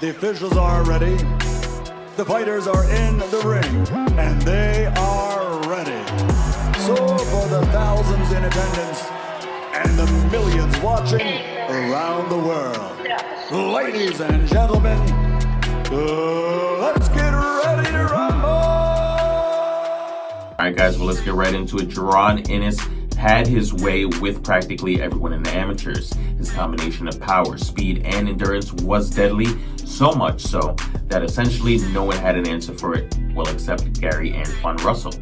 The officials are ready. The fighters are in the ring, and they are ready. So for the thousands in attendance and the millions watching around the world, ladies and gentlemen, let's get ready to rumble! All right, guys, well, let's get right into it. Jaron Ennis had his way with practically everyone in the amateurs. His combination of power, speed, and endurance was deadly, so much so that essentially no one had an answer for it, well, except Gary Antuanne Russell.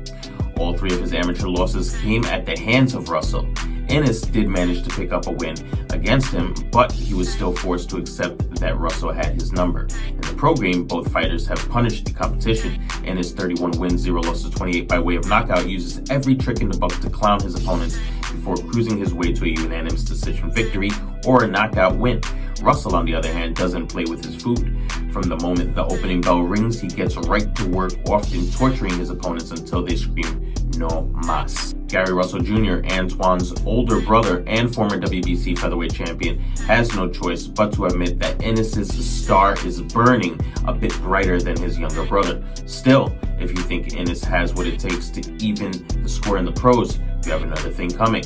All three of his amateur losses came at the hands of Russell. Ennis did manage to pick up a win against him, but he was still forced to accept that Russell had his number. In the pro game, both fighters have punished the competition. Ennis 31 wins, 0 losses, 28 by way of knockout, uses every trick in the book to clown his opponents before cruising his way to a unanimous decision victory or a knockout win. Russell, on the other hand, doesn't play with his food. From the moment the opening bell rings, he gets right to work, often torturing his opponents until they scream, "No mas." Gary Russell Jr., Antoine's older brother and former WBC featherweight champion, has no choice but to admit that Ennis's star is burning a bit brighter than his younger brother. Still, if you think Ennis has what it takes to even the score in the pros, you have another thing coming.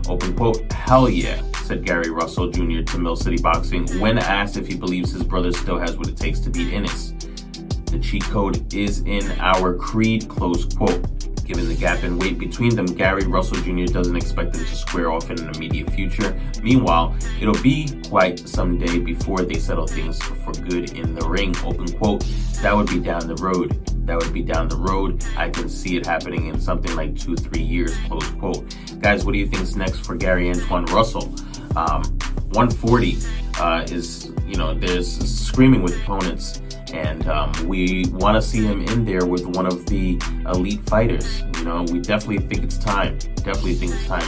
Open quote, "Hell yeah," said Gary Russell Jr. to Mill City Boxing when asked if he believes his brother still has what it takes to beat Ennis. "The cheat code is in our creed," close quote. Given the gap in weight between them, Gary Russell Jr. doesn't expect them to square off in an immediate future. Meanwhile, it'll be quite some day before they settle things for good in the ring. Open quote, "That would be down the road. That would be down the road. I can see it happening in something like 2-3 years," close quote. Guys, what do you think's next for Gary Antuanne Russell? 140 is, there's screaming with opponents. And we want to see him in there with one of the elite fighters. We definitely think it's time.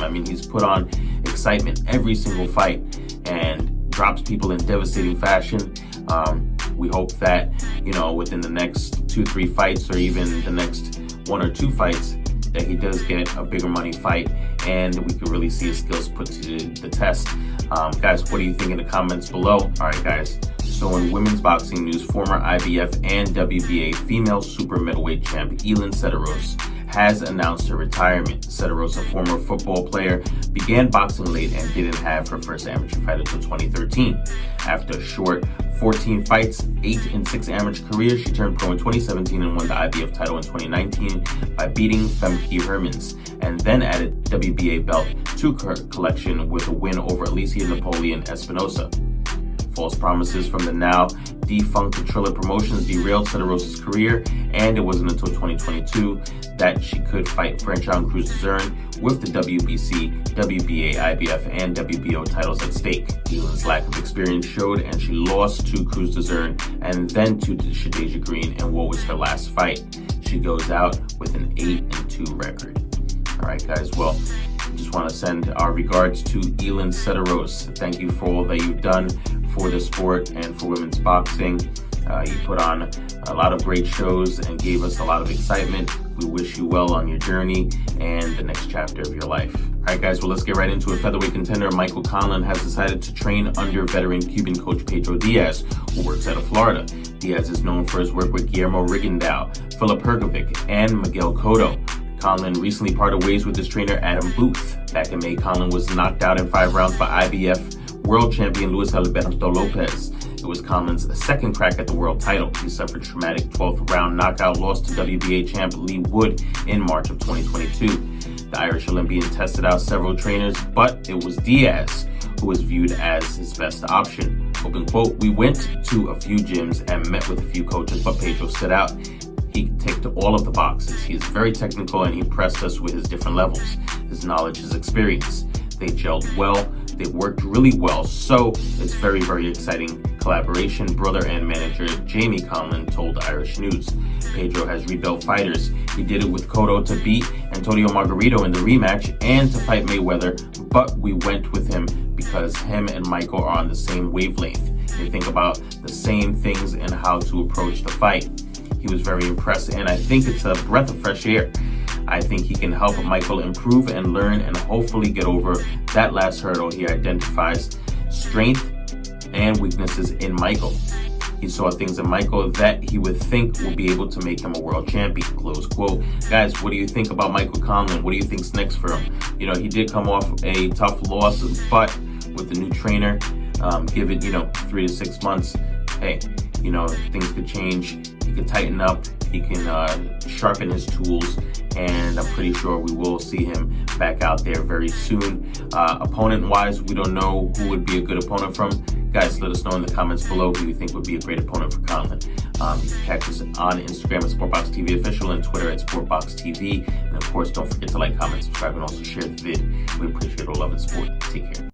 I mean, he's put on excitement every single fight and drops people in devastating fashion. We hope that, within the next 2-3 fights or even the next 1 or 2 fights, that he does get a bigger money fight and we can really see his skills put to the test. Guys, what do you think in the comments below? All right, guys. So in women's boxing news, former IBF and WBA female super middleweight champ Elin Cederroos has announced her retirement. Cederroos, a former football player, began boxing late and didn't have her first amateur fight until 2013. After a short 14 fights, 8 in 6 amateur careers, she turned pro in 2017 and won the IBF title in 2019 by beating Femke Hermans, and then added WBA belt to her collection with a win over Alicia Napoleon Espinosa. False promises from the now defunct Triller Promotions derailed Cederroos' career, and it wasn't until 2022 that she could fight Franchon Crews-Dezurn with the WBC, WBA, IBF, and WBO titles at stake. Elin's lack of experience showed, and she lost to Crews-Dezurn and then to Shadasia Green in what was her last fight. She goes out with an 8-2 record. All right, guys, well, just want to send our regards to Elin Cederroos. Thank you for all that you've done for the sport and for women's boxing. You put on a lot of great shows and gave us a lot of excitement. We wish you well on your journey and the next chapter of your life. All right, guys, well, let's get right into it. Featherweight contender Michael Conlan has decided to train under veteran Cuban coach Pedro Diaz, who works out of Florida. Diaz is known for his work with Guillermo Rigondeaux, Filip Hrgovic, and Miguel Cotto. Conlan recently parted ways with his trainer Adam Booth. Back in May, Conlan was knocked out in 5 rounds by IBF world champion Luis Alberto Lopez. It was Conlan's second crack at the world title. He suffered traumatic 12th round knockout loss to WBA champ Lee Wood in March of 2022. The Irish Olympian tested out several trainers, but it was Diaz who was viewed as his best option. Open quote, "We went to a few gyms and met with a few coaches, but Pedro stood out. He ticked all of the boxes. He is very technical and he pressed us with his different levels, his knowledge, his experience. They gelled well. They worked really well. So it's very, very exciting collaboration," brother and manager Jamie Conlan told Irish News. Pedro has rebuilt fighters. He did it with Cotto to beat Antonio Margarito in the rematch and to fight Mayweather, but we went with him because him and Michael are on the same wavelength. They think about the same things and how to approach the fight. He was very impressed, and I think it's a breath of fresh air. I think he can help Michael improve and learn and hopefully get over that last hurdle. He identifies strength and weaknesses in Michael. he saw things in Michael that he would think would be able to make him a world champion, close quote. Guys, what do you think about Michael Conlan? What do you think's next for him? You know, he did come off a tough loss, but with the new trainer, give it, 3 to 6 months, hey, things could change. He can tighten up, he can sharpen his tools, and I'm pretty sure we will see him back out there very soon. Opponent-wise, we don't know who would be a good opponent from. Guys, let us know in the comments below who you think would be a great opponent for Conlan. You can catch us on Instagram at SportBox TV Official and Twitter at SportBox TV. And of course, don't forget to like, comment, subscribe, and also share the vid. We appreciate all love and support. Take care.